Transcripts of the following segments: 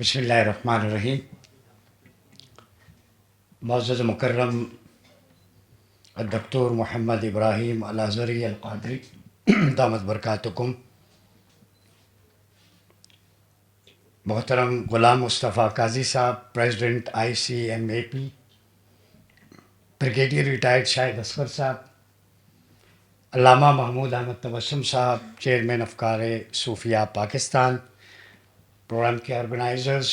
بسم اللہ الرحمن الرحیم. معزز مکرم الدکتور محمد ابراہیم الازہری القادری دامت برکاتکم، محترم غلام مصطفیٰ قاضی صاحب، پریزیڈنٹ ICMAP، بریگیڈیئر ریٹائرڈ شاہد اصغر صاحب، علامہ محمود احمد تبسم صاحب، چیئرمین افکار صوفیہ پاکستان، پروگرام کے آرگنائزرز،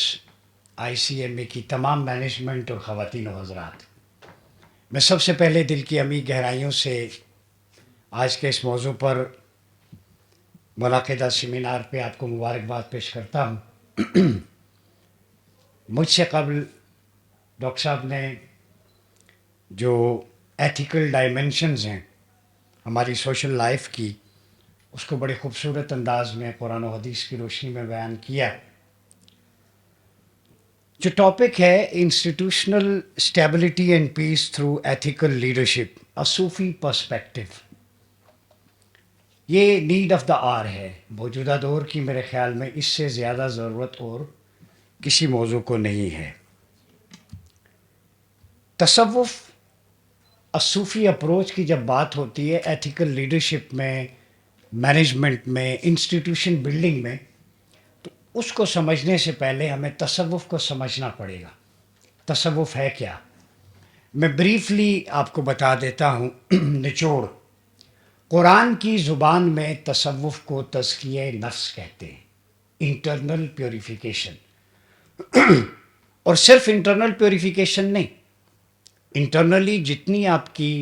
ICMA کی تمام مینجمنٹ اور خواتین و حضرات، میں سب سے پہلے دل کی عمیق گہرائیوں سے آج کے اس موضوع پر منعقدہ سیمینار پہ آپ کو مبارکباد پیش کرتا ہوں. مجھ سے قبل ڈاکٹر صاحب نے جو ایتھیکل ڈائمینشنز ہیں ہماری سوشل لائف کی، اس کو بڑے خوبصورت انداز میں قرآن و حدیث کی روشنی میں بیان کیا. جو ٹاپک ہے institutional stability and peace through ethical leadership, a Sufi perspective, یہ نیڈ آف دا آر ہے. موجودہ دور کی میرے خیال میں اس سے زیادہ ضرورت اور کسی موضوع کو نہیں ہے. تصوف، صوفی اپروچ کی جب بات ہوتی ہے ایتھیکل لیڈرشپ میں، مینجمنٹ میں، انسٹیٹیوشن بلڈنگ میں، تو اس کو سمجھنے سے پہلے ہمیں تصوف کو سمجھنا پڑے گا. تصوف ہے کیا؟ میں بریفلی آپ کو بتا دیتا ہوں. نچوڑ قرآن کی زبان میں تصوف کو تزکیہ نفس کہتے ہیں، انٹرنل پیوریفیکیشن. اور صرف انٹرنل پیوریفیکیشن نہیں، انٹرنلی جتنی آپ کی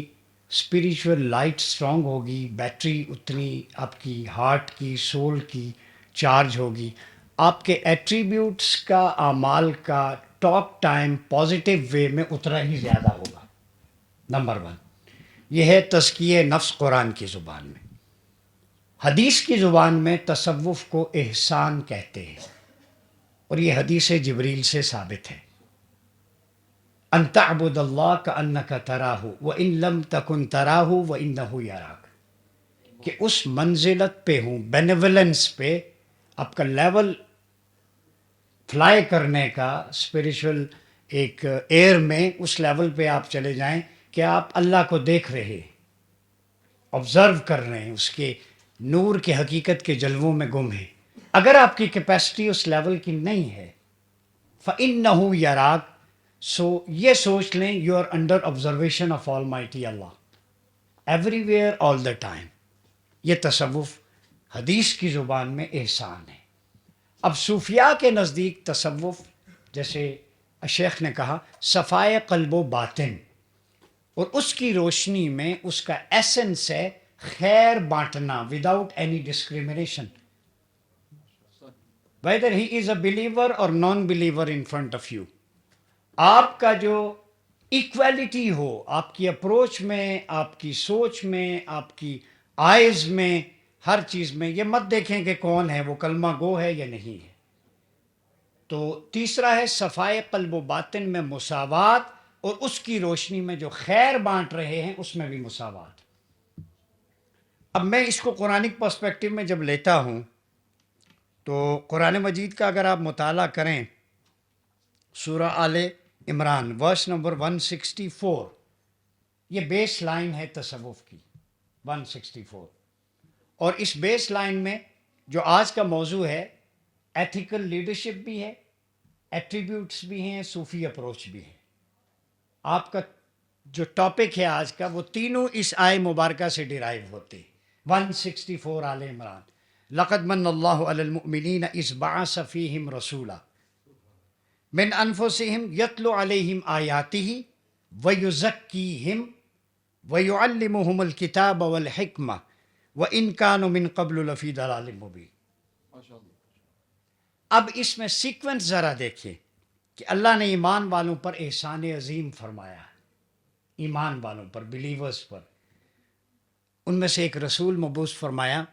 اسپریچول لائٹ اسٹرانگ ہوگی، بیٹری اتنی آپ کی ہارٹ کی، سول کی چارج ہوگی، آپ کے ایٹریبیوٹس کا، اعمال کا ٹاک ٹائم پازیٹیو وے میں اتنا ہی زیادہ ہوگا. نمبر 1 یہ ہے تزکیہ نفس قرآن کی زبان میں. حدیث کی زبان میں تصوف کو احسان کہتے ہیں، اور یہ حدیث جبریل سے ثابت ہے. ان تعبد اللہ کانک تراہ وان لم تکن تراہ وانہ یراک، کہ اس منزلت پہ ہوں، بینیولنس پہ، آپ کا لیول فلائی کرنے کا، اسپریچول ایک ایئر میں اس لیول پہ آپ چلے جائیں کہ آپ اللہ کو دیکھ رہے، آبزرو کر رہے ہیں، اس کے نور کے حقیقت کے جلووں میں گم ہیں. اگر آپ کی کیپیسٹی اس لیول کی نہیں ہے، فَإِنَّهُ يَرَاكَ، سو یہ سوچ لیں you are under observation of almighty Allah, everywhere all the time. یہ تصوف حدیث کی زبان میں احسان ہے. اب صوفیاء کے نزدیک تصوف، جیسے شیخ نے کہا، صفائے قلب و باطن، اور اس کی روشنی میں اس کا ایسنس ہے خیر بانٹنا without any discrimination, whether he is a believer اور non believer in front of you. آپ کا جو ایکویلٹی ہو، آپ کی اپروچ میں، آپ کی سوچ میں، آپ کی آئیز میں، ہر چیز میں. یہ مت دیکھیں کہ کون ہے، وہ کلمہ گو ہے یا نہیں ہے. تو تیسرا ہے صفائے قلب و باطن میں مساوات، اور اس کی روشنی میں جو خیر بانٹ رہے ہیں اس میں بھی مساوات. اب میں اس کو قرآنک پرسپیکٹو میں جب لیتا ہوں تو قرآن مجید کا اگر آپ مطالعہ کریں، سورہ آل عمران ورس نمبر 164، یہ بیس لائن ہے تصوف کی، 164. اور اس بیس لائن میں جو آج کا موضوع ہے، ایتھیکل لیڈرشپ بھی ہے، ایٹریبیوٹس بھی ہیں، صوفی اپروچ بھی ہے. آپ کا جو ٹاپک ہے آج کا، وہ تینوں اس آئے مبارکہ سے ڈیرائیو ہوتے. 164 آل عمران، لقد من اللہ علی المؤمنین اذ بعث فیہم رسولا من انفسہم یتلو علیہم آیاتہ ویزکیہم ویعلمہم الکتاب والحکمہ وان کانوا من قبل لفی ضلال مبین. اب اس میں سیکوینس ذرا دیکھیں کہ اللہ نے ایمان والوں پر احسان عظیم فرمایا. ایمان والوں پر، بلیورز پر، ان میں سے ایک رسول مبعوث فرمایا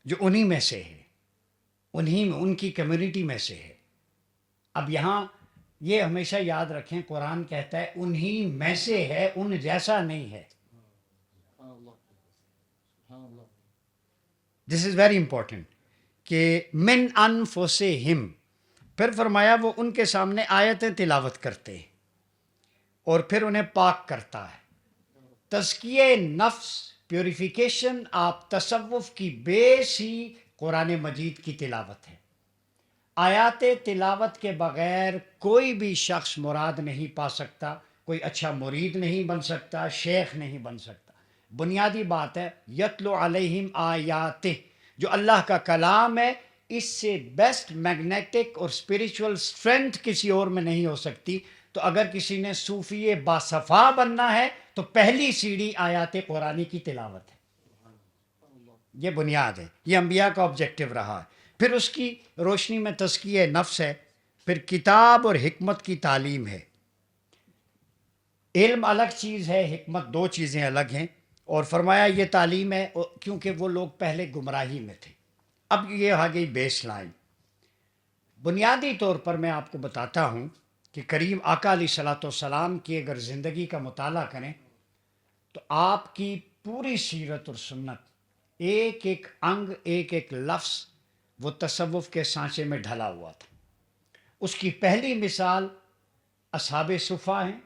جو انہی میں سے ہے، انہی میں، ان کی کمیونٹی میں سے ہے. اب یہاں یہ ہمیشہ یاد رکھیں، قرآن کہتا ہے انہی میں سے ہے، ان جیسا نہیں ہے. دس از ویری امپورٹنٹ کہ من انفسہم، پھر فرمایا وہ ان کے سامنے آیتیں تلاوت کرتے ہیں اور پھر انہیں پاک کرتا ہے. تزکیہ نفس، پیوریفیکیشن آف تصوف کی بیس ہی قرآن مجید کی تلاوت ہے. آیات تلاوت کے بغیر کوئی بھی شخص مراد نہیں پا سکتا، کوئی اچھا مرید نہیں بن سکتا، شیخ نہیں بن سکتا. بنیادی بات ہے یتلو علیہم آیاتہ، جو اللہ کا کلام ہے. اس سے بیسٹ میگنیٹک اور اسپریچول اسٹرینتھ کسی اور میں نہیں ہو سکتی. تو اگر کسی نے صوفی باصفا بننا ہے تو پہلی سیڑھی آیات قرآنی کی تلاوت ہے. یہ بنیاد ہے، یہ انبیاء کا آبجیکٹو رہا ہے. پھر اس کی روشنی میں تزکیہ نفس ہے، پھر کتاب اور حکمت کی تعلیم ہے. علم الگ چیز ہے، حکمت دو چیزیں الگ ہیں. اور فرمایا یہ تعلیم ہے کیونکہ وہ لوگ پہلے گمراہی میں تھے. اب یہ آ گئی بیس لائن. بنیادی طور پر میں آپ کو بتاتا ہوں کہ کریم آقا علیہ صلاۃ والسلام کی اگر زندگی کا مطالعہ کریں تو آپ کی پوری سیرت اور سنت، ایک ایک انگ، ایک ایک لفظ وہ تصوف کے سانچے میں ڈھلا ہوا تھا. اس کی پہلی مثال اصحاب صفا ہیں،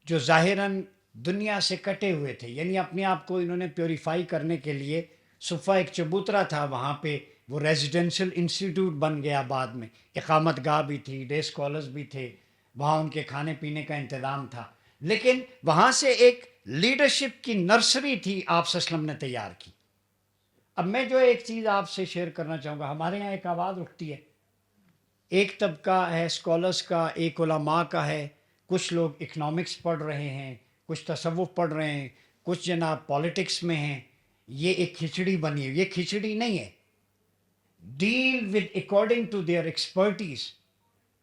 جو ظاہراً دنیا سے کٹے ہوئے تھے، یعنی اپنے آپ کو انہوں نے پیوریفائی کرنے کے لیے. صفا ایک چبوترا تھا، وہاں پہ وہ ریزیڈینشل انسٹیٹیوٹ بن گیا، بعد میں اقامت گاہ بھی تھی، ڈے اسکالرز بھی تھے، وہاں ان کے کھانے پینے کا انتظام تھا. لیکن وہاں سے ایک لیڈرشپ کی نرسری تھی آپ صلی اللہ علیہ وسلم نے تیار کی. اب میں جو ایک چیز آپ سے شیئر کرنا چاہوں گا، ہمارے یہاں ایک آواز اٹھتی ہے، ایک طبقہ ہے اسکالرس کا، ایک علماء کا ہے. کچھ لوگ اکنامکس پڑھ رہے ہیں، کچھ تصوف پڑھ رہے ہیں، کچھ جناب پالیٹکس میں ہیں. یہ ایک کھچڑی بنی ہے. یہ کھچڑی نہیں ہے. Deal with according to their expertise.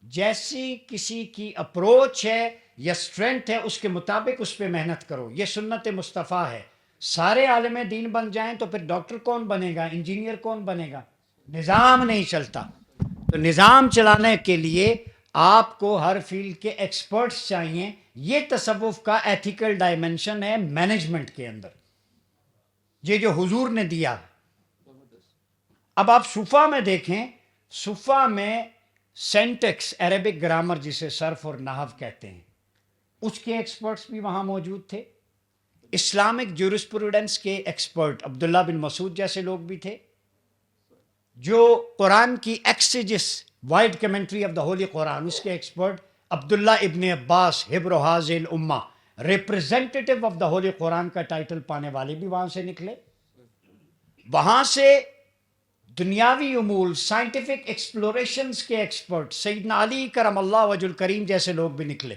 جیسی کسی کی اپروچ ہے یا اسٹرینتھ ہے اس کے مطابق اس پہ محنت کرو. یہ سنت مصطفیٰ ہے. سارے عالم دین بن جائیں تو پھر ڈاکٹر کون بنے گا، انجینئر کون بنے گا؟ نظام نہیں چلتا. تو نظام چلانے کے لیے آپ کو ہر فیلڈ کے ایکسپرٹس چاہیے. یہ تصوف کا ایتھیکل ڈائمنشن ہے مینجمنٹ کے اندر، یہ جو حضور نے دیا. اب آپ صفا میں دیکھیں، صفا میں سینٹیکس، عربک گرامر جسے صرف اور نحو کہتے ہیں، اس کے ایکسپرٹس بھی وہاں موجود تھے. اسلامک جورسپروڈنس کے ایکسپرٹ عبداللہ بن مسعود جیسے لوگ بھی تھے. جو قرآن کی exegesis, wide commentary of the Holy Quran, اس کے ایکسپرٹ عبداللہ ابن عباس حبر حاضل الامہ، representative of the Holy Quran کا ٹائٹل پانے والے بھی وہاں سے نکلے. وہاں سے دنیاوی امور، سائنٹیفک ایکسپلوریشنز کے ایکسپرٹ سیدنا علی کرم اللہ وجہ الکریم جیسے لوگ بھی نکلے،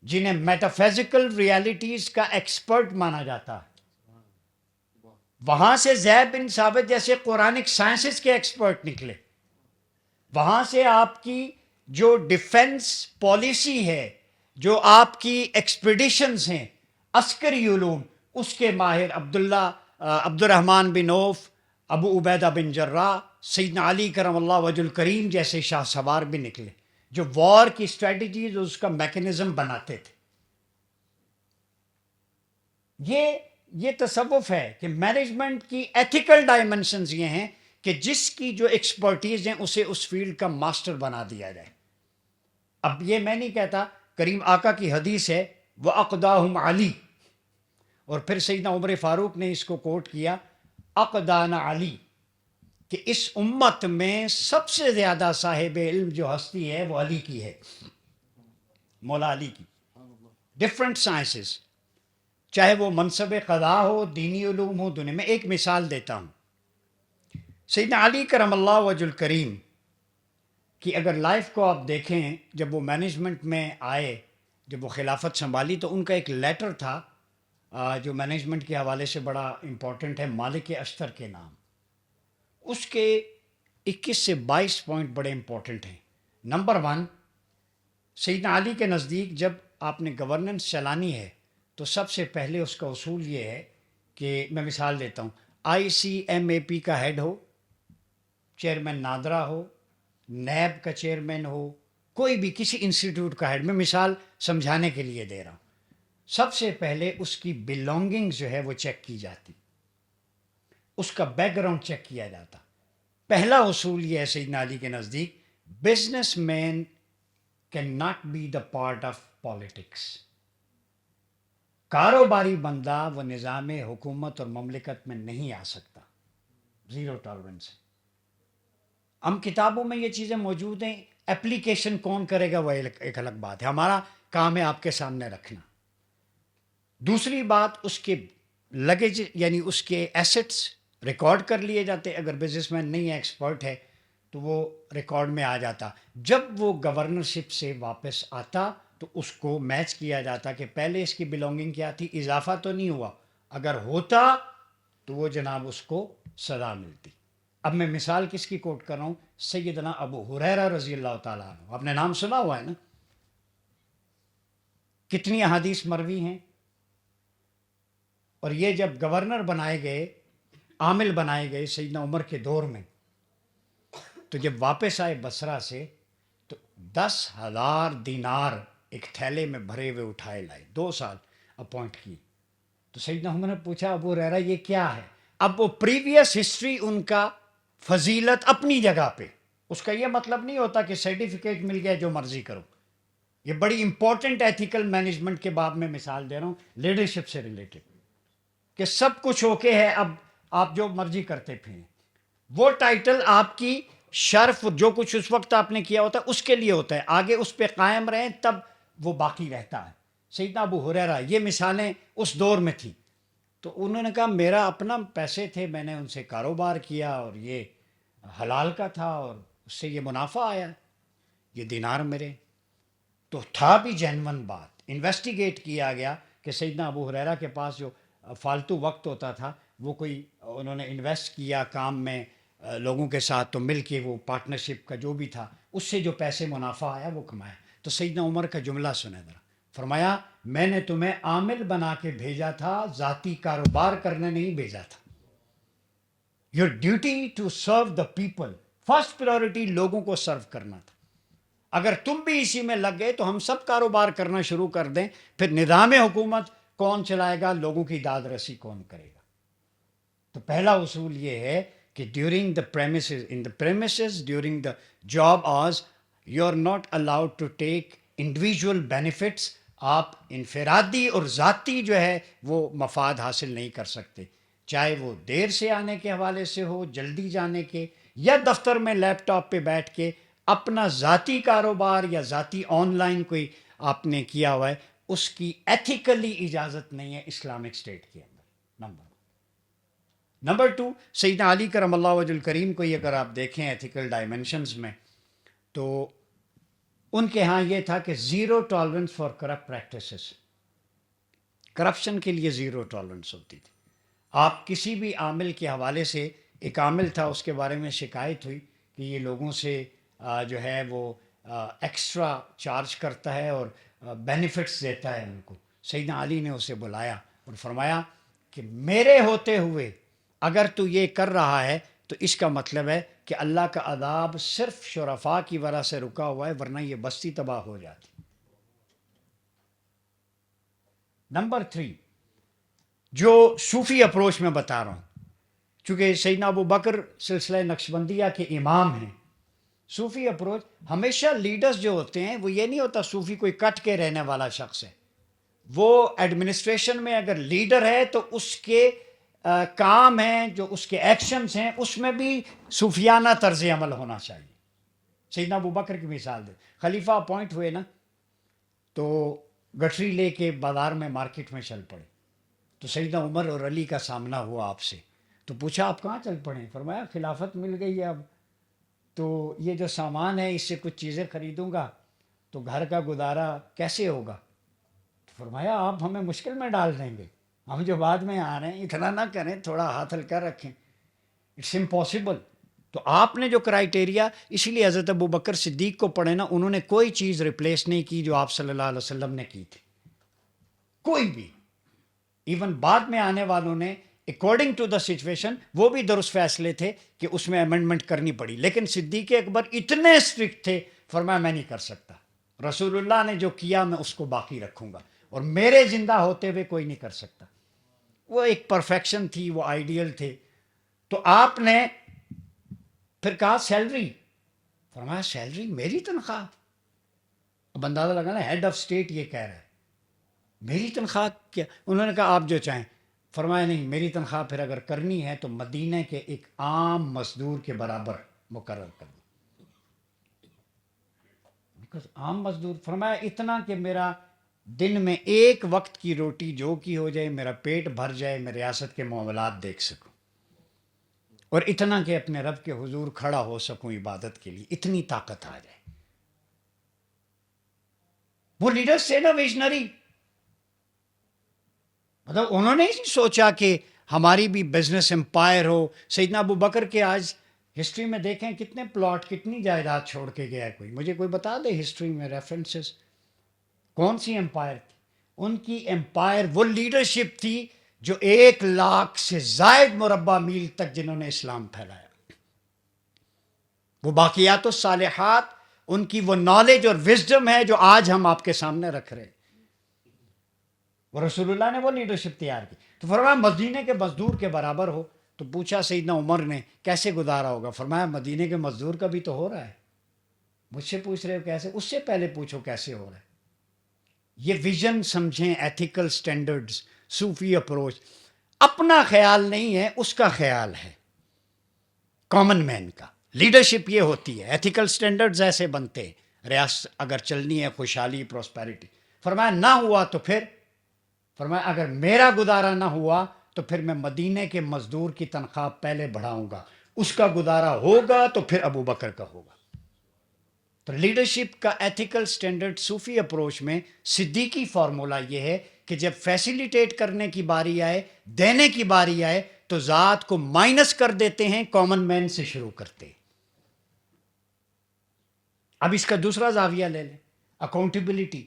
جنہیں میٹافیزیکل ریالٹیز کا ایکسپرٹ مانا جاتا ہے. وہاں سے زید بن ثابت جیسے قرآنک سائنسز کے ایکسپرٹ نکلے. وہاں سے آپ کی جو ڈیفنس پالیسی ہے، جو آپ کی ایکسپیڈیشنز ہیں، عسکری علوم، اس کے ماہر عبد الرحمن بن عوف، ابو عبیدہ بن جراح، سیدنا علی کرم اللہ وجہ الکریم جیسے شاہ سوار بھی نکلے، جو وار کی اسٹریٹجیز اس کا میکنزم بناتے تھے. یہ تصوف ہے کہ مینجمنٹ کی ایتھیکل ڈائمنشنز یہ ہیں کہ جس کی جو ایکسپرٹیز ہیں اسے اس فیلڈ کا ماسٹر بنا دیا جائے. اب یہ میں نہیں کہتا، کریم آقا کی حدیث ہے وَأَقْدَاهُمْ علی، اور پھر سیدنا عمر فاروق نے اس کو کوٹ کیا اقدانا علی، کہ اس امت میں سب سے زیادہ صاحب علم جو ہستی ہے وہ علی کی ہے، مولا علی کی. ڈفرنٹ سائنسز، چاہے وہ منصب قضاء ہو، دینی علوم ہو، دنیا میں. ایک مثال دیتا ہوں، سیدنا علی کرم اللہ وجہ الکریم کی اگر لائف کو آپ دیکھیں، جب وہ مینجمنٹ میں آئے، جب وہ خلافت سنبھالی، تو ان کا ایک لیٹر تھا جو مینجمنٹ کے حوالے سے بڑا امپورٹنٹ ہے، مالک اشتر کے نام. اس کے 21 سے 22 پوائنٹ بڑے امپورٹنٹ ہیں. نمبر 1، سیدنا علی کے نزدیک جب آپ نے گورننس چلانی ہے تو سب سے پہلے اس کا اصول یہ ہے کہ میں مثال دیتا ہوں، ICMAP کا ہیڈ ہو، چیئرمین نادرا ہو، نیب کا چیئرمین ہو، کوئی بھی کسی انسٹیٹیوٹ کا ہیڈ، میں مثال سمجھانے کے لیے دے رہا ہوں. سب سے پہلے اس کی بلونگنگ جو ہے وہ چیک کی جاتی، اس کا بیک گراؤنڈ چیک کیا جاتا. پہلا اصول یہ ہے سیدنا علی کے نزدیک، businessman cannot be the part of politics. کاروباری بندہ وہ نظام حکومت اور مملکت میں نہیں آ سکتا. Zero tolerance. ہم کتابوں میں یہ چیزیں موجود ہیں، اپلیکیشن کون کرے گا وہ ایک الگ بات ہے، ہمارا کام ہے آپ کے سامنے رکھنا. دوسری بات، اس کے لگیج یعنی اس کے ایسٹس ریکارڈ کر لیے جاتے. اگر بزنس مین نہیں ہے، ایکسپرٹ ہے، تو وہ ریکارڈ میں آ جاتا. جب وہ گورنرشپ سے واپس آتا تو اس کو میچ کیا جاتا کہ پہلے اس کی بلونگنگ کیا تھی، اضافہ تو نہیں ہوا. اگر ہوتا تو وہ جناب اس کو سزا ملتی. اب میں مثال کس کی کوٹ کر رہا ہوں؟ سیدنا ابو ہریرہ رضی اللہ تعالیٰ عنہ. آپ نے نام سنا ہوا ہے نا؟ کتنی احادیث مروی ہیں. اور یہ جب گورنر بنائے گئے، عامل بنائے گئے سیدنا عمر کے دور میں، تو جب واپس آئے بصرہ سے تو 10,000 دینار ایک تھیلے میں بھرے ہوئے اٹھائے لائے. 2 سال اپوائنٹ کی. تو سیدنا عمر نے پوچھا ابو ہریرہ یہ کیا ہے؟ اب وہ پریویس ہسٹری ان کا فضیلت اپنی جگہ پہ، اس کا یہ مطلب نہیں ہوتا کہ سرٹیفکیٹ مل گیا جو مرضی کرو. یہ بڑی امپورٹنٹ ایتھیکل مینجمنٹ کے باب میں مثال دے رہا ہوں، لیڈرشپ سے ریلیٹڈ، کہ سب کچھ اوکے ہے، اب آپ جو مرضی کرتے پھریں. وہ ٹائٹل آپ کی شرف جو کچھ اس وقت آپ نے کیا ہوتا ہے اس کے لیے ہوتا ہے، آگے اس پہ قائم رہیں تب وہ باقی رہتا ہے. سیدنا ابو ہریرہ، یہ مثالیں اس دور میں تھیں. تو انہوں نے کہا میرا اپنا پیسے تھے، میں نے ان سے کاروبار کیا اور یہ حلال کا تھا اور اس سے یہ منافع آیا، یہ دینار میرے. تو تھا بھی جینون بات. انویسٹیگیٹ کیا گیا کہ سیدنا ابو ہریرہ کے پاس جو فالتو وقت ہوتا تھا وہ کوئی انہوں نے انویسٹ کیا کام میں لوگوں کے ساتھ، تو مل کے وہ پارٹنرشپ کا جو بھی تھا اس سے جو پیسے منافع آیا وہ کمایا. تو سیدنا عمر کا جملہ سنیں ذرا. فرمایا میں نے تمہیں عامل بنا کے بھیجا تھا، ذاتی کاروبار کرنے نہیں بھیجا تھا. Your duty to serve the people, first priority لوگوں کو سرو کرنا تھا. اگر تم بھی اسی میں لگ گئے تو ہم سب کاروبار کرنا شروع کر دیں، پھر نظام حکومت کون چلائے گا، لوگوں کی داد رسی کون کرے گا. تو پہلا اصول یہ ہے کہ during the premises, in the premises during the job hours, you are not allowed to take individual benefits. آپ انفرادی اور ذاتی جو ہے وہ مفاد حاصل نہیں کر سکتے، چاہے وہ دیر سے آنے کے حوالے سے ہو، جلدی جانے کے، یا دفتر میں لیپ ٹاپ پہ بیٹھ کے اپنا ذاتی کاروبار یا ذاتی آن لائن کوئی آپ نے کیا ہوا ہے، اس کی ایتھیکلی اجازت نہیں ہے اسلامک اسٹیٹ کے اندر. نمبر 2، سیدنا علی کرم اللہ وجہ الکریم کو اگر آپ دیکھیں ایتھیکل ڈائمنشنز میں، تو ان کے ہاں یہ تھا کہ zero tolerance for corrupt practices. Corruption کے لیے زیرو ٹالرنس ہوتی تھی. آپ کسی بھی عامل کے حوالے سے، ایک عامل تھا اس کے بارے میں شکایت ہوئی کہ یہ لوگوں سے جو ہے وہ ایکسٹرا چارج کرتا ہے اور بینیفٹس دیتا ہے ان کو. سیدنا علی نے اسے بلایا اور فرمایا کہ میرے ہوتے ہوئے اگر تو یہ کر رہا ہے تو اس کا مطلب ہے کہ اللہ کا عذاب صرف شرفاء کی وجہ سے رکا ہوا ہے، ورنہ یہ بستی تباہ ہو جاتی. نمبر 3، جو صوفی اپروچ میں بتا رہا ہوں، چونکہ سیدنا ابو بکر سلسلہ نقشبندیہ کے امام ہیں. صوفی اپروچ ہمیشہ لیڈرز جو ہوتے ہیں وہ یہ نہیں ہوتا صوفی کوئی کٹ کے رہنے والا شخص ہے. وہ ایڈمنسٹریشن میں اگر لیڈر ہے تو اس کے کام ہیں، جو اس کے ایکشنز ہیں، اس میں بھی صوفیانہ طرز عمل ہونا چاہیے. سیدنا ابو بکر کی مثال دے، خلیفہ اپوائنٹ ہوئے نا، تو گٹھری لے کے بازار میں مارکیٹ میں چل پڑے. تو سیدنا عمر اور علی کا سامنا ہوا آپ سے. تو پوچھا آپ کہاں چل پڑے؟ فرمایا خلافت مل گئی ہے اب، تو یہ جو سامان ہے اس سے کچھ چیزیں خریدوں گا تو گھر کا گزارا کیسے ہوگا؟ تو فرمایا آپ ہمیں مشکل میں ڈال دیں گے، ہم جو بعد میں آ رہے ہیں اتنا نہ کریں، تھوڑا ہاتھ ہلکا رکھیں، اٹس امپاسبل. تو آپ نے جو کرائیٹیریا، اسی لیے حضرت ابو بکر صدیق کو پڑھے نا، انہوں نے کوئی چیز ریپلیس نہیں کی جو آپ صلی اللہ علیہ وسلم نے کی تھی، کوئی بھی. ایون بعد میں آنے والوں نے اکارڈنگ ٹو دا سچویشن وہ بھی درست فیصلے تھے کہ اس میں امینڈمنٹ کرنی پڑی، لیکن صدیق اکبر اتنے اسٹرکٹ تھے، فرمایا میں نہیں کر سکتا، رسول اللہ نے جو کیا میں اس کو باقی رکھوں گا، اور میرے زندہ ہوتے ہوئے کوئی نہیں کر سکتا. وہ ایک پرفیکشن تھی، وہ آئیڈیل تھے. تو آپ نے پھر کہا سیلری، فرمایا سیلری میری تنخواہ؟ اب اندازہ لگا نا ہیڈ آف اسٹیٹ یہ کہہ رہا ہے میری تنخواہ کیا؟ انہوں نے کہا آپ جو چاہیں. فرمایا نہیں، میری تنخواہ پھر اگر کرنی ہے تو مدینہ کے ایک عام مزدور کے برابر مقرر کر دو. عام مزدور؟ فرمایا اتنا کہ میرا دن میں ایک وقت کی روٹی جو کی ہو جائے، میرا پیٹ بھر جائے، میں ریاست کے معاملات دیکھ سکوں، اور اتنا کہ اپنے رب کے حضور کھڑا ہو سکوں عبادت کے لیے، اتنی طاقت آ جائے. وہ لیڈرز تھے نا ویژنری. مطلب انہوں نے نہیں سوچا کہ ہماری بھی بزنس امپائر ہو. سیدنا ابو بکر کے آج ہسٹری میں دیکھیں کتنے پلاٹ، کتنی جائیداد چھوڑ کے گیا ہے. کوئی مجھے کوئی بتا دے ہسٹری میں ریفرنسز کون سی امپائر تھی. ان کی امپائر وہ لیڈرشپ تھی جو 1,00,000 سے زائد مربع میل تک جنہوں نے اسلام پھیلایا. وہ باقیات الصالحات، ان کی وہ نالج اور وزڈم ہے جو آج ہم آپ کے سامنے رکھ رہے ہیں. وہ رسول اللہ نے وہ لیڈرشپ تیار کی. تو فرمایا مدینے کے مزدور کے برابر ہو. تو پوچھا سیدنا عمر نے کیسے گزارا ہوگا؟ فرمایا مدینے کے مزدور کا بھی تو ہو رہا ہے، مجھ سے پوچھ رہے ہو کیسے؟ اس سے پہلے پوچھو کیسے ہو رہا ہے. یہ ویژن سمجھیں، ایتھیکل سٹینڈرڈز، صوفی اپروچ. اپنا خیال نہیں ہے، اس کا خیال ہے کامن مین کا. لیڈرشپ یہ ہوتی ہے، ایتھیکل سٹینڈرڈز ایسے بنتے ہیں. ریاست اگر چلنی ہے، خوشحالی، پراسپیرٹی. فرمایا نہ ہوا تو پھر؟ فرمایا اگر میرا گزارا نہ ہوا تو پھر میں مدینے کے مزدور کی تنخواہ پہلے بڑھاؤں گا، اس کا گزارا ہوگا تو پھر ابو بکر کا ہوگا. تو لیڈرشپ کا ایتھیکل سٹینڈرڈ صوفی اپروچ میں صدیقی فارمولہ یہ ہے کہ جب فیسیلیٹیٹ کرنے کی باری آئے، دینے کی باری آئے، تو ذات کو مائنس کر دیتے ہیں، کامن مین سے شروع کرتے. اب اس کا دوسرا زاویہ لے لیں، اکاؤنٹیبلٹی.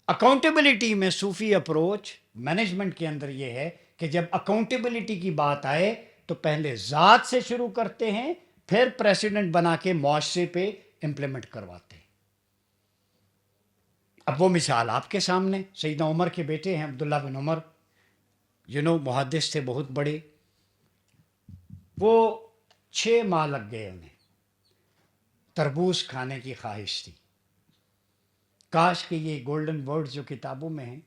اکاؤنٹیبلٹی میں صوفی اپروچ مینجمنٹ کے اندر یہ ہے کہ جب اکاؤنٹیبلٹی کی بات آئے تو پہلے ذات سے شروع کرتے ہیں، پھر پریسیڈنٹ بنا کے معاشرے پہ امپلیمنٹ کرواتے ہیں. اب وہ مثال آپ کے سامنے، سیدنا عمر کے بیٹے ہیں عبداللہ بن عمر، محدث تھے بہت بڑے. وہ 6 ماہ لگ گئے انہیں، تربوز کھانے کی خواہش تھی. کاش کہ یہ گولڈن ورڈز جو کتابوں میں ہیں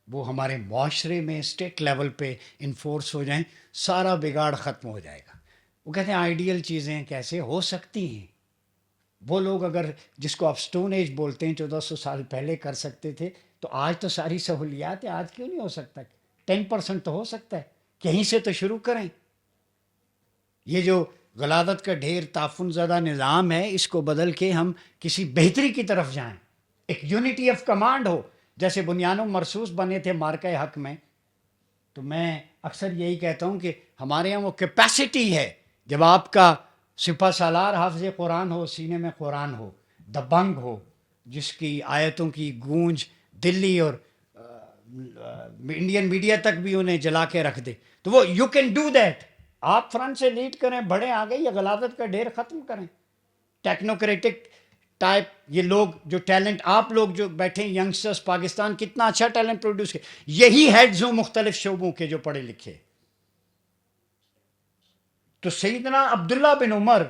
وہ ہمارے معاشرے میں اسٹیٹ لیول پہ انفورس ہو جائیں، سارا بگاڑ ختم ہو جائے گا. وہ کہتے ہیں آئیڈیل چیزیں کیسے ہو سکتی ہیں؟ وہ لوگ اگر جس کو آپ سٹون ایج بولتے ہیں 1400 سال پہلے کر سکتے تھے، تو آج تو ساری سہولیات ہیں، آج کیوں نہیں ہو سکتا؟ 10% تو ہو سکتا ہے. کہیں سے تو شروع کریں. یہ جو غلاظت کا ڈھیر تعفن زدہ نظام ہے، اس کو بدل کے ہم کسی بہتری کی طرف جائیں. ایک یونٹی آف کمانڈ ہو، جیسے بنیانوں مرصوص بنے تھے مارکہ حق میں. تو میں اکثر یہی کہتا ہوں کہ ہمارے یہاں وہ کیپیسٹی ہے، جب آپ کا سپہ سالار حافظ قرآن ہو، سینے میں قرآن ہو، دبنگ ہو، جس کی آیتوں کی گونج دلی اور انڈین میڈیا تک بھی انہیں جلا کے رکھ دے، تو وہ یو کین ڈو دیٹ. آپ فرنٹ سے لیڈ کریں، بڑھیں آگے، یا غلاظت کا ڈھیر ختم کریں. ٹیکنوکریٹک ٹائپ یہ لوگ جو ٹیلنٹ، آپ لوگ جو بیٹھے ہیں ینگسٹرز، پاکستان کتنا اچھا ٹیلنٹ پروڈیوس کر، یہی ہیڈز ہوں مختلف شعبوں کے جو پڑھے لکھے. تو سیدنا عبداللہ بن عمر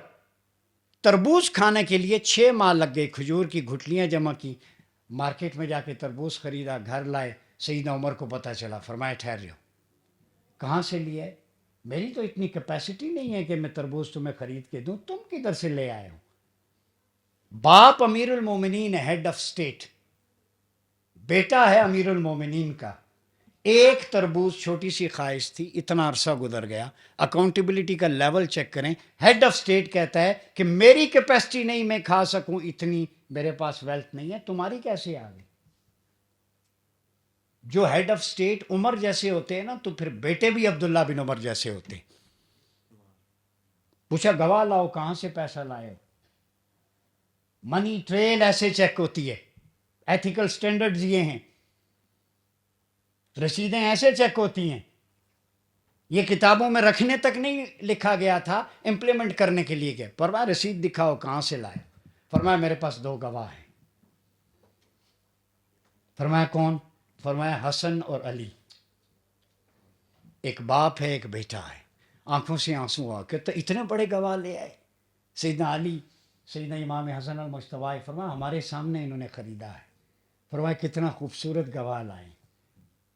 تربوز کھانے کے لیے 6 ماہ لگ گئے. کھجور کی گھٹلیاں جمع کی، مارکیٹ میں جا کے تربوز خریدا، گھر لائے. سیدنا عمر کو پتہ چلا. فرمایا ٹھہر جاؤ، کہاں سے لیا ہے؟ میری تو اتنی کیپیسٹی نہیں ہے کہ میں تربوز تمہیں خرید کے دوں، تم کدھر سے لے آئے ہو؟ باپ امیر المومنین ہے، ہیڈ آف اسٹیٹ، بیٹا ہے امیر المومنین کا. ایک تربوز چھوٹی سی خواہش تھی، اتنا عرصہ گزر گیا. اکاؤنٹیبلٹی کا لیول چیک کریں. ہیڈ آف اسٹیٹ کہتا ہے کہ میری کیپیسٹی نہیں میں کھا سکوں، اتنی میرے پاس ویلتھ نہیں ہے، تمہاری کیسے آ گئی؟ جو ہیڈ آف اسٹیٹ عمر جیسے ہوتے ہیں نا، تو پھر بیٹے بھی عبداللہ بن عمر جیسے ہوتے. پوچھا گواہ لاؤ، کہاں سے پیسہ لائے ہو؟ منی ٹریل ایسے چیک ہوتی ہے. ایتھیکل سٹینڈرڈز یہ ہیں. رسیدیں ایسے چیک ہوتی ہیں. یہ کتابوں میں رکھنے تک نہیں لکھا گیا تھا، امپلیمنٹ کرنے کے لیے گیا. فرمایا رسید دکھاؤ، کہاں سے لائے؟ فرمایا میرے پاس 2 گواہ ہیں. فرمایا کون؟ فرمایا حسن اور علی. ایک باپ ہے، ایک بیٹا ہے. آنکھوں سے آنسو آ کے تو اتنے بڑے گواہ لے آئے. سیدنا علی، سیدنا امام حسن المجتبی فرمایا ہمارے سامنے انہوں نے خریدا ہے، فرمایا کتنا خوبصورت گواہ لائیں.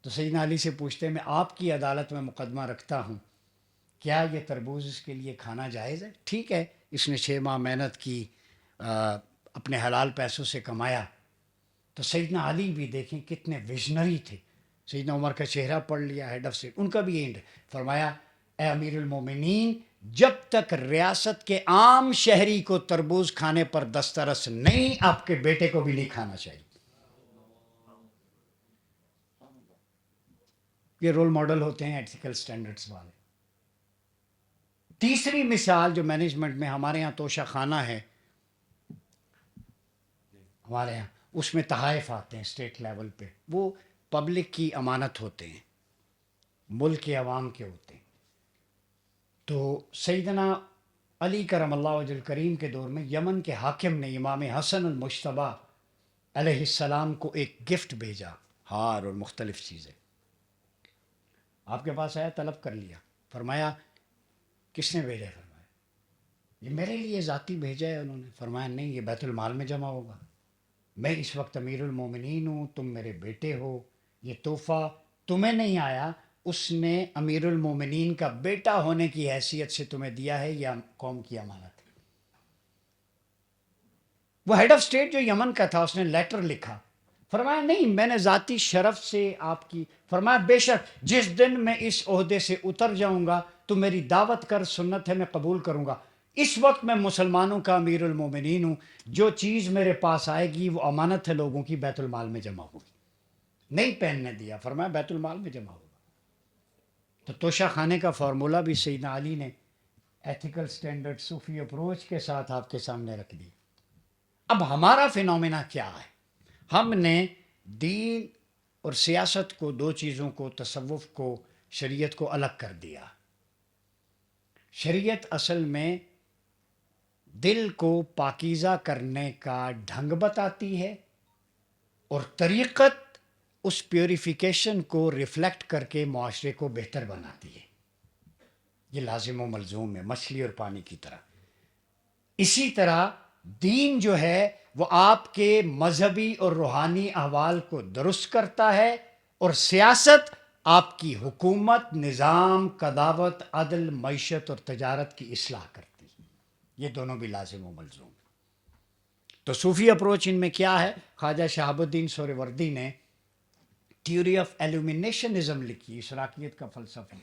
تو سیدنا علی سے پوچھتے ہیں میں آپ کی عدالت میں مقدمہ رکھتا ہوں، کیا یہ تربوز اس کے لیے کھانا جائز ہے؟ ٹھیک ہے، اس نے 6 ماہ محنت کی، اپنے حلال پیسوں سے کمایا. تو سیدنا علی بھی دیکھیں کتنے ویژنری تھے. سیدنا عمر کا چہرہ پڑھ لیا، ہیڈ آف اسٹیٹ، ان کا بھی اینڈ فرمایا اے امیر المومنین، جب تک ریاست کے عام شہری کو تربوز کھانے پر دسترس نہیں، آپ کے بیٹے کو بھی نہیں کھانا چاہیے. یہ رول ماڈل ہوتے ہیں ایتھیکل سٹینڈرڈز والے. تیسری مثال جو مینجمنٹ میں ہمارے ہاں توشہ خانہ ہے، ہمارے ہاں اس میں تحائف آتے ہیں اسٹیٹ لیول پہ، وہ پبلک کی امانت ہوتے ہیں، ملک کے عوام کے ہوتے ہیں. تو سیدنا علی کرم اللہ وجہ الکریم کے دور میں یمن کے حاکم نے امام حسن المجتبی علیہ السلام کو ایک گفٹ بھیجا، ہار اور مختلف چیزیں. آپ کے پاس آیا، طلب کر لیا. فرمایا کس نے بھیجا؟ فرمایا یہ میرے لیے ذاتی بھیجا ہے انہوں نے. فرمایا نہیں، یہ بیت المال میں جمع ہوگا، میں اس وقت امیر المومنین ہوں، تم میرے بیٹے ہو، یہ تحفہ تمہیں نہیں آیا، اس نے امیر المومنین کا بیٹا ہونے کی حیثیت سے تمہیں دیا ہے، یا قوم کی امانت ہے. وہ ہیڈ آف اسٹیٹ جو یمن کا تھا، اس نے لیٹر لکھا. فرمایا نہیں، میں نے ذاتی شرف سے آپ کی. فرمایا بے شک جس دن میں اس عہدے سے اتر جاؤں گا تو میری دعوت کر، سنت ہے میں قبول کروں گا. اس وقت میں مسلمانوں کا امیر المومنین ہوں، جو چیز میرے پاس آئے گی وہ امانت ہے لوگوں کی، بیت المال میں جمع ہوگی. نہیں پہننے دیا، فرمایا بیت المال میں جمع ہوگا. تو توشہ خانے کا فارمولہ بھی سیدنا علی نے ایتھیکل سٹینڈرڈ صوفی اپروچ کے ساتھ آپ کے سامنے رکھ دی. اب ہمارا فینومینا کیا ہے؟ ہم نے دین اور سیاست کو، دو چیزوں کو، تصوف کو، شریعت کو الگ کر دیا. شریعت اصل میں دل کو پاکیزہ کرنے کا ڈھنگ بتاتی ہے، اور طریقت اس پیوریفیکیشن کو ریفلیکٹ کر کے معاشرے کو بہتر بناتی ہے. یہ لازم و ملزوم ہے، مچھلی اور پانی کی طرح. اسی طرح دین جو ہے وہ آپ کے مذہبی اور روحانی احوال کو درست کرتا ہے، اور سیاست آپ کی حکومت، نظام، قضاوت، عدل، معیشت اور تجارت کی اصلاح کرتی ہے. یہ دونوں بھی لازم و ملزوم ہیں. تو صوفی اپروچ ان میں کیا ہے؟ خواجہ شہاب الدین سہروردی نے تھیوری آف ایلومینیشنزم لکھی، اشراقیت کا فلسفہ.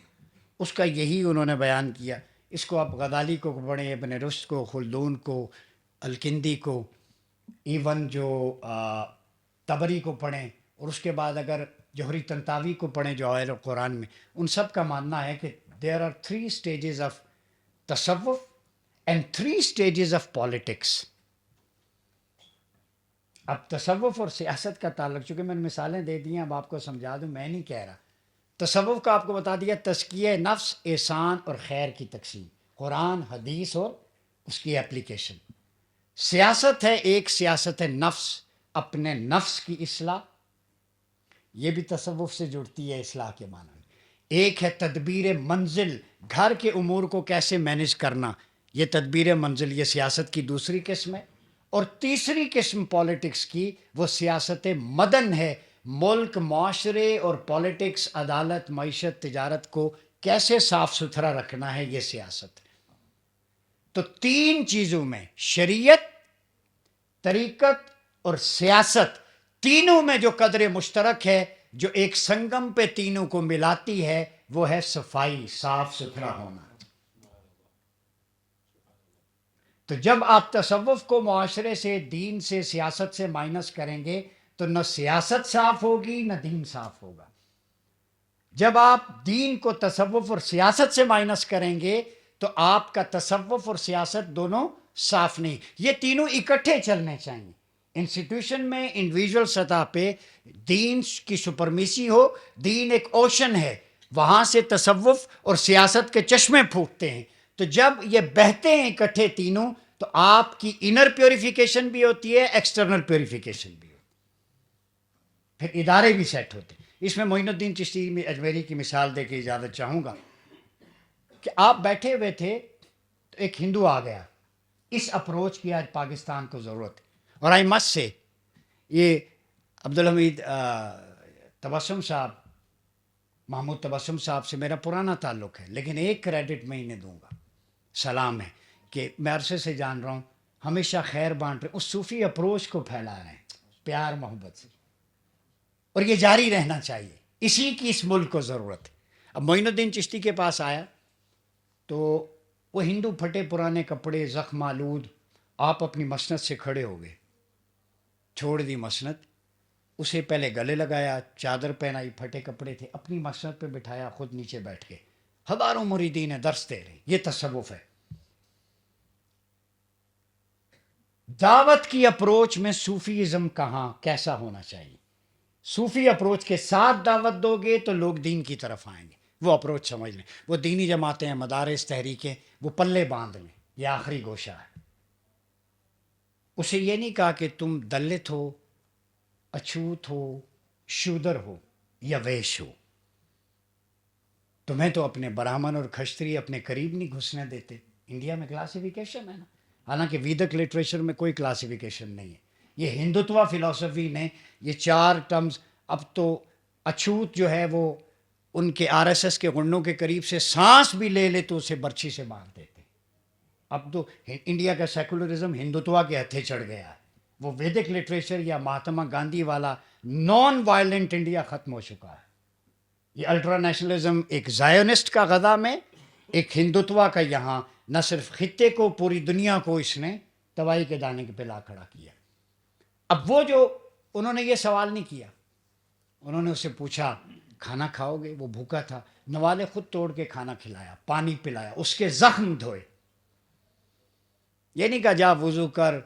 اس کا یہی انہوں نے بیان کیا. اس کو آپ غزالی کو پڑھیں، ابن رشد کو، خلدون کو، الکندی کو، ایون جو تبری کو پڑھیں، اور اس کے بعد اگر جوہری طنطاوی کو پڑھیں جو جواہر القرآن میں. ان سب کا ماننا ہے کہ دیر آر 3 stages آف تصوف اینڈ 3 stages آف پالیٹکس. اب تصوف اور سیاست کا تعلق، چونکہ میں نے مثالیں دے دی ہیں، اب آپ کو سمجھا دوں، میں نہیں کہہ رہا. تصوف کا آپ کو بتا دیا، تزکیہ نفس، احسان اور خیر کی تقسیم، قرآن، حدیث اور اس کی اپلیکیشن. سیاست ہے ایک، سیاست ہے نفس، اپنے نفس کی اصلاح، یہ بھی تصوف سے جڑتی ہے اصلاح کے معنی میں. ایک ہے تدبیر منزل، گھر کے امور کو کیسے مینج کرنا، یہ تدبیر منزل، یہ سیاست کی دوسری قسم ہے. اور تیسری قسم پالیٹکس کی، وہ سیاست مدن ہے، ملک، معاشرے اور پالیٹکس، عدالت، معیشت، تجارت کو کیسے صاف ستھرا رکھنا ہے، یہ سیاست. تو 3 چیزوں میں، شریعت، طریقت اور سیاست، تینوں میں جو قدر مشترک ہے، جو ایک سنگم پہ تینوں کو ملاتی ہے، وہ ہے صفائی، صاف ستھرا ہونا. تو جب آپ تصوف کو معاشرے سے، دین سے، سیاست سے مائنس کریں گے تو نہ سیاست صاف ہوگی نہ دین صاف ہوگا. جب آپ دین کو تصوف اور سیاست سے مائنس کریں گے تو آپ کا تصوف اور سیاست دونوں صاف نہیں. یہ تینوں اکٹھے چلنے چاہیے. انسٹیٹیوشن میں، انڈیویجول سطح پہ دین کی سپرمیسی ہو. دین ایک اوشن ہے، وہاں سے تصوف اور سیاست کے چشمے پھوٹتے ہیں. تو جب یہ بہتے ہیں اکٹھے تینوں، تو آپ کی انر پیوریفیکیشن بھی ہوتی ہے، ایکسٹرنل پیوریفیکیشن بھی ہوتی ہے، پھر ادارے بھی سیٹ ہوتے ہیں. اس میں معین الدین چشتی میں اجمیری کی مثال دے کے اجازت چاہوں گا کہ آپ بیٹھے ہوئے تھے تو ایک ہندو آ گیا. اس اپروچ کی آج پاکستان کو ضرورت ہے. اور آئی مسٹ سے یہ عبدالحمید تبسم صاحب، محمود تبسم صاحب سے میرا پرانا تعلق ہے، لیکن ایک کریڈٹ میں انہیں دوں گا، سلام ہے، کہ میں عرصے سے جان رہا ہوں، ہمیشہ خیر بانٹ رہے، اس صوفی اپروچ کو پھیلا رہے ہیں پیار محبت سے، اور یہ جاری رہنا چاہیے. اسی کی اس ملک کو ضرورت ہے. اب معین الدین چشتی کے پاس آیا تو وہ ہندو پھٹے پرانے کپڑے، زخم آلود، آپ اپنی مسند سے کھڑے ہو گئے، چھوڑ دی مسند، اسے پہلے گلے لگایا، چادر پہنائی، پھٹے کپڑے تھے، اپنی مسند پہ بٹھایا، خود نیچے بیٹھ گئے. ہزاروں مریدین ہیں، درس دے رہے. یہ تصوف ہے. دعوت کی اپروچ میں صوفیزم کہاں کیسا ہونا چاہیے؟ صوفی اپروچ کے ساتھ دعوت دو گے تو لوگ دین کی طرف آئیں گے. وہ اپروچ سمجھ لیں. وہ دینی جماعتیں ہیں، مدارس، تحریکیں، وہ پلے باندھ لیں. یہ آخری گوشہ ہے. اسے یہ نہیں کہا کہ تم دلت ہو، اچھوت ہو، شودر ہو یا ویش ہو. تمہیں تو اپنے برہمن اور کھشتری اپنے قریب نہیں گھسنے دیتے. انڈیا میں کلاسیفیکیشن ہے نا، حالانکہ ویدک لٹریچر میں کوئی کلاسیفیکیشن نہیں ہے. یہ ہندوتوا فلاسفی نے یہ چار ٹرمز، اب تو اچھوت جو ہے وہ ان کے آر ایس ایس کے غنڈوں کے قریب سے سانس بھی لے لے تو اسے برچھی سے مار دیتے. اب تو انڈیا کا سیکولرزم ہندوتوا کے ہتھے چڑھ گیا ہے. وہ ویدک لٹریچر یا مہاتما گاندھی والا نان وائلنٹ انڈیا ختم ہو چکا ہے. یہ الٹرا نیشنلزم ایک زائونسٹ کا غذا میں، ایک ہندوتوا کا یہاں، نہ صرف خطے کو، پوری دنیا کو اس نے تباہی کے دانے پہ لا کھڑا کیا. اب وہ جو انہوں نے یہ سوال نہیں کیا، انہوں نے اسے پوچھا کھانا کھاؤ گے؟ وہ بھوکا تھا. نوالے خود توڑ کے کھانا کھلایا، پانی پلایا، اس کے زخم دھوئے. یہ نہیں کہا جا وضو کر،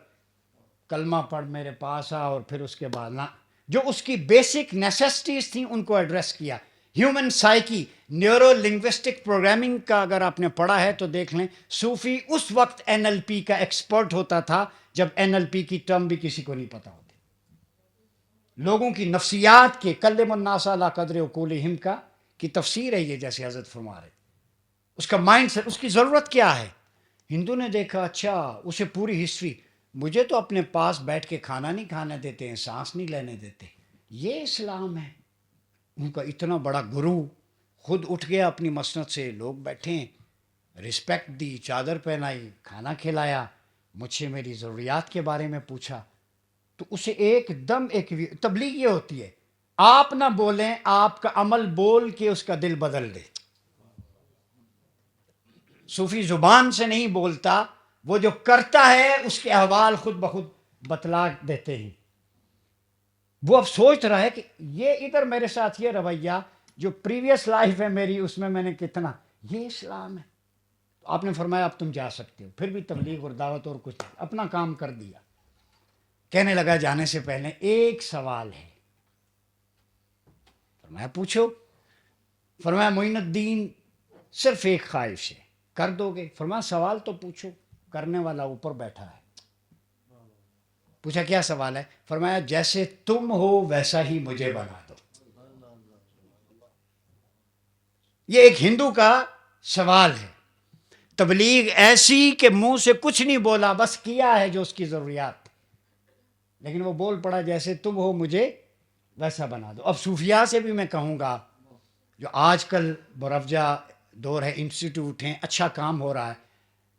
کلمہ پڑھ، میرے پاس آ، اور پھر اس کے بعد نہ. جو اس کی بیسک نیسیسٹیز تھیں ان کو ایڈریس کیا. Human psyche, neuro linguistic programming کا اگر آپ نے پڑھا ہے تو دیکھ لیں، صوفی اس وقت این ایل پی کا ایکسپرٹ ہوتا تھا جب این ایل پی کی ٹرم بھی کسی کو نہیں پتا ہوتی. لوگوں کی نفسیات کے کلم الناس علی قدر عقولہم کا کی تفسیر ہے یہ، جیسے حضرت فرما رہے. اس کا مائنڈ سیٹ، اس کی ضرورت کیا ہے. ہندو نے دیکھا، اچھا، اسے پوری ہسٹری، مجھے تو اپنے پاس بیٹھ کے کھانا نہیں کھانے دیتے ہیں، سانس نہیں لینے دیتے. یہ اسلام ہے. ان کا اتنا بڑا گرو خود اٹھ گیا اپنی مسند سے، لوگ بیٹھے ہیں، رسپیکٹ دی، چادر پہنائی، کھانا کھلایا، مجھ سے میری ضروریات کے بارے میں پوچھا. تو اسے ایک دم ایک تبلیغ یہ ہوتی ہے، آپ نہ بولیں، آپ کا عمل بول کے اس کا دل بدل دے. صوفی زبان سے نہیں بولتا، وہ جو کرتا ہے اس کے احوال خود بخود بتلا دیتے ہیں. وہ اب سوچ رہا ہے کہ یہ ادھر میرے ساتھ یہ رویہ، جو پریویس لائف ہے میری، اس میں نے کتنا، یہ اسلام ہے. آپ نے فرمایا اب تم جا سکتے ہو. پھر بھی تبلیغ اور دعوت اور کچھ نہیں، اپنا کام کر دیا. کہنے لگا جانے سے پہلے ایک سوال ہے. فرمایا پوچھو. فرمایا معین الدین صرف ایک خواہش ہے، کر دو گے؟ فرمایا سوال تو پوچھو. کرنے والا اوپر بیٹھا ہے. پوچھا کیا سوال ہے؟ فرمایا جیسے تم ہو ویسا ہی مجھے بنا دو. یہ ایک ہندو کا سوال ہے. تبلیغ ایسی کہ منہ سے کچھ نہیں بولا، بس کیا ہے جو اس کی ضروریات، لیکن وہ بول پڑا جیسے تم ہو مجھے ویسا بنا دو. اب صوفیاء سے بھی میں کہوں گا، جو آج کل برفجہ دور ہے، انسٹیٹیوٹ ہیں، اچھا کام ہو رہا ہے.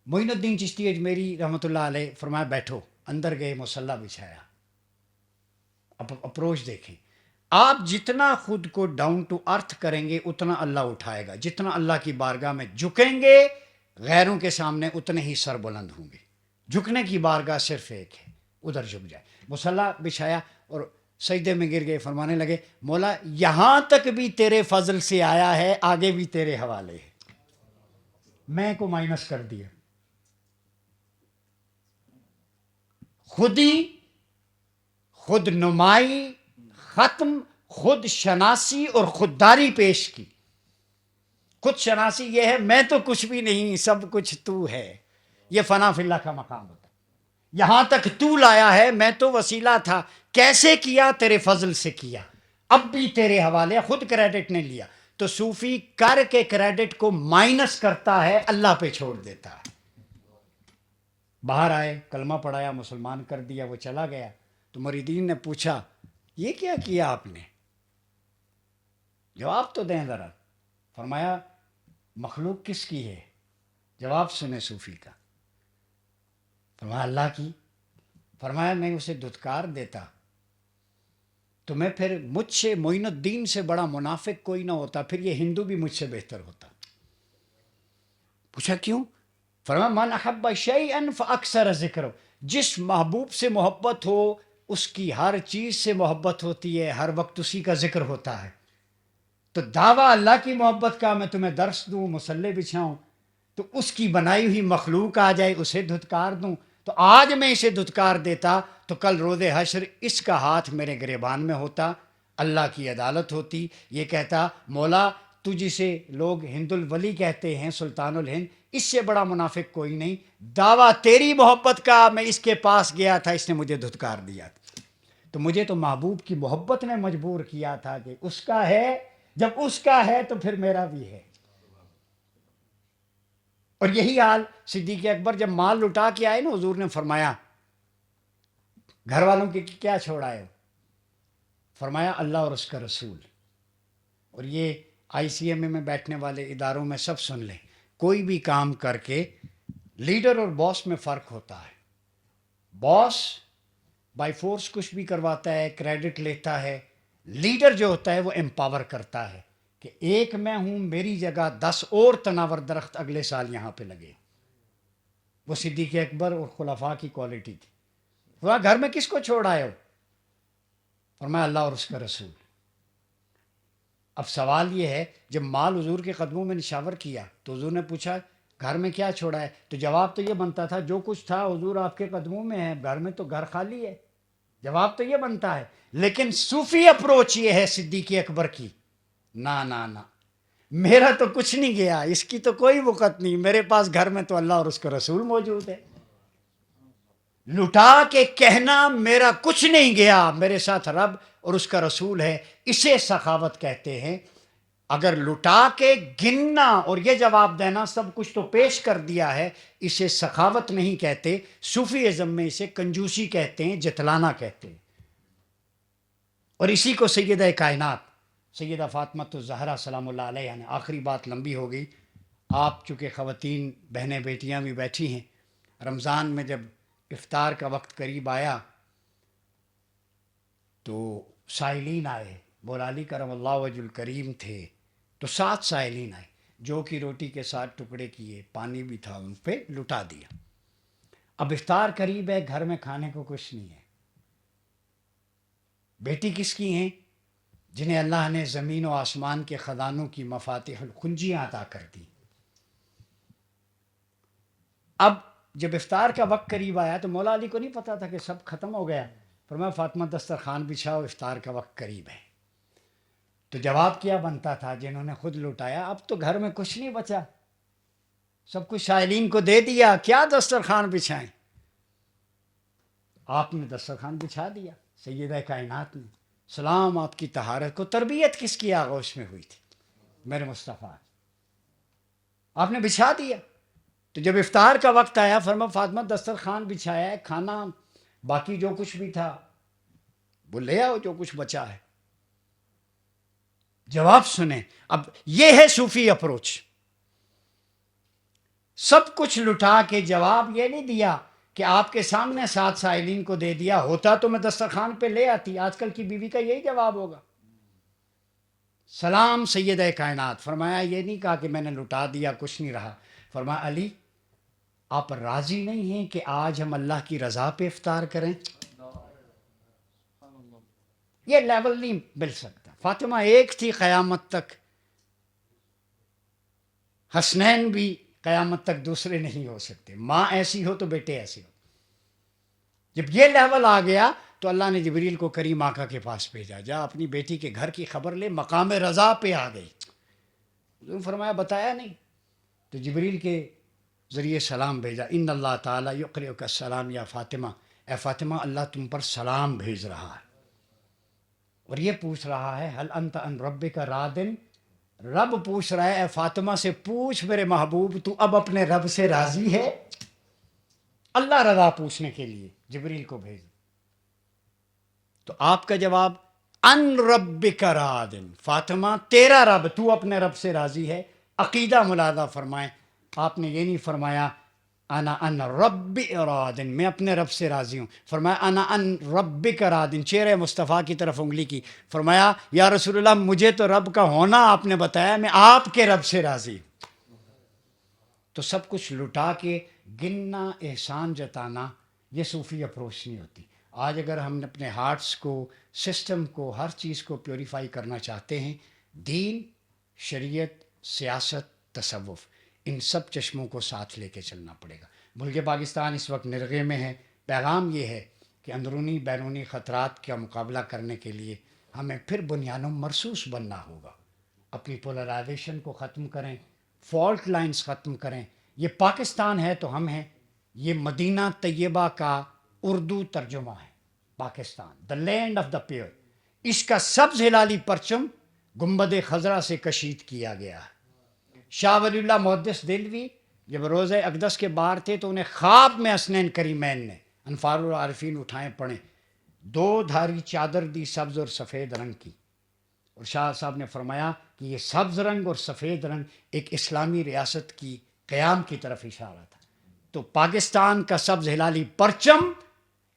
معین الدین چشتی اجمیری رحمۃ اللہ علیہ فرمایا بیٹھو. اندر گئے، مصلی بچھایا. اب اپروچ دیکھیں. آپ جتنا خود کو ڈاؤن ٹو ارتھ کریں گے اتنا اللہ اٹھائے گا. جتنا اللہ کی بارگاہ میں جھکیں گے غیروں کے سامنے اتنے ہی سر بلند ہوں گے. جھکنے کی بارگاہ صرف ایک ہے، ادھر جھک جائے. مصلی بچھایا اور سجدے میں گر گئے. فرمانے لگے مولا یہاں تک بھی تیرے فضل سے آیا ہے، آگے بھی تیرے حوالے ہے. میں کو مائنس کر دیا. خودی، خود نمائی، ختم، خود شناسی اور خودداری پیش کی. خود شناسی یہ ہے میں تو کچھ بھی نہیں، سب کچھ تو ہے. یہ فنا فی اللہ کا مقام ہوتا ہے. یہاں تک تو لایا ہے، میں تو وسیلہ تھا. کیسے کیا؟ تیرے فضل سے کیا، اب بھی تیرے حوالے. خود کریڈٹ نے لیا. تو صوفی کر کے کریڈٹ کو مائنس کرتا ہے، اللہ پہ چھوڑ دیتا ہے. باہر آئے، کلمہ پڑھایا، مسلمان کر دیا، وہ چلا گیا. تو مریدین نے پوچھا یہ کیا کیا آپ نے، جواب تو دیں ذرا. فرمایا مخلوق کس کی ہے؟ جواب سنے صوفی کا. فرمایا اللہ کی. فرمایا میں اسے دھتکار دیتا تو میں پھر مجھ سے معین الدین سے بڑا منافق کوئی نہ ہوتا، پھر یہ ہندو بھی مجھ سے بہتر ہوتا. پوچھا کیوں؟ فرمایا من احب شیئا فاکثر ذکر، جس محبوب سے محبت ہو اس کی ہر چیز سے محبت ہوتی ہے، ہر وقت اسی کا ذکر ہوتا ہے. تو دعویٰ اللہ کی محبت کا میں تمہیں درس دوں، مصلے بچھاؤں، تو اس کی بنائی ہوئی مخلوق آ جائے اسے دھتکار دوں. تو آج میں اسے دھتکار دیتا تو کل روز حشر اس کا ہاتھ میرے گریبان میں ہوتا، اللہ کی عدالت ہوتی. یہ کہتا مولا تو جسے لوگ ہند الولی کہتے ہیں، سلطان الہند، اس سے بڑا منافق کوئی نہیں. دعویٰ تیری محبت کا، میں اس کے پاس گیا تھا، اس نے مجھے دھتکار دیا. تو مجھے تو محبوب کی محبت نے مجبور کیا تھا کہ اس کا ہے، جب اس کا ہے تو پھر میرا بھی ہے. اور یہی حال صدیق اکبر جب مال لٹا کے آئے نا، حضور نے فرمایا گھر والوں کے کیا چھوڑ آئے ہو؟ فرمایا اللہ اور اس کا رسول. اور یہ آئی سی ایم اے میں بیٹھنے والے اداروں میں سب سن لیں، کوئی بھی کام کر کے لیڈر اور باس میں فرق ہوتا ہے. باس بائی فورس کچھ بھی کرواتا ہے، کریڈٹ لیتا ہے. لیڈر جو ہوتا ہے وہ امپاور کرتا ہے کہ ایک میں ہوں، میری جگہ 10 اور تناور درخت اگلے سال یہاں پہ لگے. وہ صدیق اکبر اور خلفاء کی کوالٹی تھی. وہ گھر میں کس کو چھوڑ آئے ہو؟ فرمایا اللہ اور اس کا رسول. اب سوال یہ ہے جب مال حضور کے قدموں میں نشاور کیا تو حضور نے پوچھا گھر میں کیا چھوڑا ہے؟ تو جواب تو یہ بنتا تھا جو کچھ تھا حضور آپ کے قدموں میں ہے، گھر میں تو گھر خالی ہے. جواب تو یہ بنتا ہے. لیکن صوفی اپروچ یہ ہے صدیق اکبر کی، نہ میرا تو کچھ نہیں گیا، اس کی تو کوئی وقت نہیں، میرے پاس گھر میں تو اللہ اور اس کا رسول موجود ہے. لٹا کے کہنا میرا کچھ نہیں گیا، میرے ساتھ رب اور اس کا رسول ہے، اسے سخاوت کہتے ہیں. اگر لٹا کے گننا اور یہ جواب دینا سب کچھ تو پیش کر دیا ہے، اسے سخاوت نہیں کہتے. صوفی ازم میں اسے کنجوسی کہتے ہیں، جتلانا کہتے ہیں. اور اسی کو سیدہ کائنات سیدہ فاطمہ الزہرا سلام اللہ علیہ نے، آخری بات لمبی ہو گئی، آپ چونکہ خواتین بہنیں بیٹیاں بھی بیٹھی ہیں، رمضان میں جب افطار کا وقت قریب آیا تو سائلین آئے. مولا علی کرم اللہ وجہ الکریم تھے تو 7 سائلین آئے، جو کی روٹی کے ساتھ ٹکڑے کیے، پانی بھی تھا، ان پہ لٹا دیا. اب افطار قریب ہے، گھر میں کھانے کو کچھ نہیں ہے. بیٹی کس کی ہیں؟ جنہیں اللہ نے زمین و آسمان کے خزانوں کی مفاتیح الکنجیاں عطا کر دی. اب جب افطار کا وقت قریب آیا تو مولا علی کو نہیں پتا تھا کہ سب ختم ہو گیا. فرمایا فاطمہ دسترخوان بچھاؤ، افطار کا وقت قریب ہے. تو جواب کیا بنتا تھا جنہوں نے خود لٹایا، اب تو گھر میں کچھ نہیں بچا، سب کچھ سائلین کو دے دیا، کیا دسترخوان بچھائیں؟ آپ نے دسترخوان بچھا دیا. سیدہ کائنات نے سلام آپ کی طہارت کو، تربیت کس کی آغوش میں ہوئی تھی؟ میرے مصطفیٰ. آپ نے بچھا دیا. تو جب افطار کا وقت آیا فرما فاطمہ دسترخوان بچھایا ہے، کھانا باقی جو کچھ بھی تھا وہ لے آؤ، جو کچھ بچا ہے. جواب سنیں. اب یہ ہے صوفی اپروچ. سب کچھ لٹا کے جواب یہ نہیں دیا کہ آپ کے سامنے 7 سائلین کو دے دیا، ہوتا تو میں دسترخوان پہ لے آتی. آج کل کی بیوی کا یہی جواب ہوگا. سلام سیدہ کائنات. فرمایا یہ نہیں کہا کہ میں نے لٹا دیا کچھ نہیں رہا. فرمایا علی آپ راضی نہیں ہیں کہ آج ہم اللہ کی رضا پہ افطار کریں؟ یہ لیول نہیں مل سکتا. فاطمہ ایک تھی قیامت تک، حسنین بھی قیامت تک دوسرے نہیں ہو سکتے. ماں ایسی ہو تو بیٹے ایسے ہو. جب یہ لیول آ گیا تو اللہ نے جبریل کو کریم آقا کے پاس بھیجا، جا اپنی بیٹی کے گھر کی خبر لے، مقام رضا پہ آ گئی. حضور فرمایا بتایا نہیں. تو جبریل کے ذریعے سلام بھیجا، ان اللہ تعالیٰ یقرئک السلام یا فاطمہ، اے فاطمہ اللہ تم پر سلام بھیج رہا ہے، اور یہ پوچھ رہا ہے حل انت ان ربک راضٍ. رب پوچھ رہا ہے اے فاطمہ سے پوچھ میرے محبوب تو اب اپنے رب سے راضی ہے؟ اللہ رضا پوچھنے کے لیے جبریل کو بھیج. تو آپ کا جواب ان ربک راضٍ، فاطمہ تیرا رب، تو اپنے رب سے راضی ہے. عقیدہ ملاحظہ فرمائیں، آپ نے یہ نہیں فرمایا انا ان ربی راضٍ، میں اپنے رب سے راضی ہوں. فرمایا انا ان ربک راضٍ، چہرے مصطفیٰ کی طرف انگلی کی. فرمایا یا رسول اللہ مجھے تو رب کا ہونا آپ نے بتایا، میں آپ کے رب سے راضی ہوں. تو سب کچھ لٹا کے گننا، احسان جتانا، یہ صوفی اپروچ نہیں ہوتی. آج اگر ہم اپنے ہارٹس کو، سسٹم کو، ہر چیز کو پیوریفائی کرنا چاہتے ہیں، دین، شریعت، سیاست، تصوف، ان سب چشموں کو ساتھ لے کے چلنا پڑے گا. ملک پاکستان اس وقت نرغے میں ہے. پیغام یہ ہے کہ اندرونی بیرونی خطرات کا مقابلہ کرنے کے لیے ہمیں پھر بنیاد مرصوص بننا ہوگا. اپنی پولرائزیشن کو ختم کریں، فالٹ لائنز ختم کریں. یہ پاکستان ہے تو ہم ہیں. یہ مدینہ طیبہ کا اردو ترجمہ ہے. پاکستان دا لینڈ آف دا پیور، اس کا سبز ہلالی پرچم گنبد خضرا سے کشید کیا گیا ہے. شاہ ولی اللہ محدث دہلوی جب روزہ اقدس کے باہر تھے تو انہیں خواب میں حسنین کریمین نے انفار العارفین اٹھائیں پڑھیں، دو دھاری چادر دی سبز اور سفید رنگ کی. اور شاہ صاحب نے فرمایا کہ یہ سبز رنگ اور سفید رنگ ایک اسلامی ریاست کی قیام کی طرف اشارہ تھا. تو پاکستان کا سبز ہلالی پرچم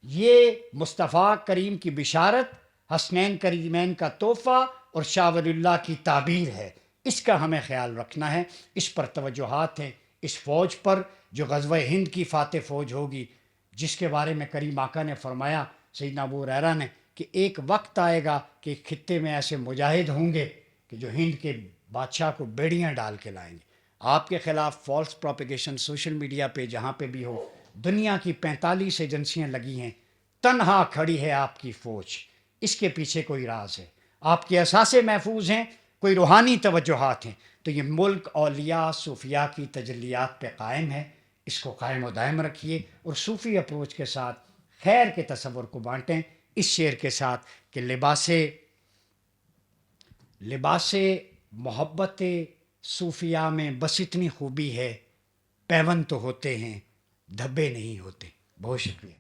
یہ مصطفیٰ کریم کی بشارت، حسنین کریمین کا تحفہ اور شاہ ولی اللہ کی تعبیر ہے. اس کا ہمیں خیال رکھنا ہے. اس پر توجہات ہیں. اس فوج پر جو غزوہ ہند کی فاتح فوج ہوگی، جس کے بارے میں کریم آقا نے فرمایا سیدنا ابو ہریرہ نے کہ ایک وقت آئے گا کہ ایک خطے میں ایسے مجاہد ہوں گے کہ جو ہند کے بادشاہ کو بیڑیاں ڈال کے لائیں گے. آپ کے خلاف فالس پروپیگیشن سوشل میڈیا پہ جہاں پہ بھی ہو، دنیا کی 45 ایجنسیاں لگی ہیں، تنہا کھڑی ہے آپ کی فوج. اس کے پیچھے کوئی راز ہے. آپ کے اثاثے محفوظ ہیں، کوئی روحانی توجہات ہیں. تو یہ ملک اولیاء صوفیاء کی تجلیات پہ قائم ہے. اس کو قائم و دائم رکھیے اور صوفی اپروچ کے ساتھ خیر کے تصور کو بانٹیں. اس شعر کے ساتھ کہ لباس محبت صوفیاء میں بس اتنی خوبی ہے، پیون تو ہوتے ہیں دھبے نہیں ہوتے. بہت شکریہ.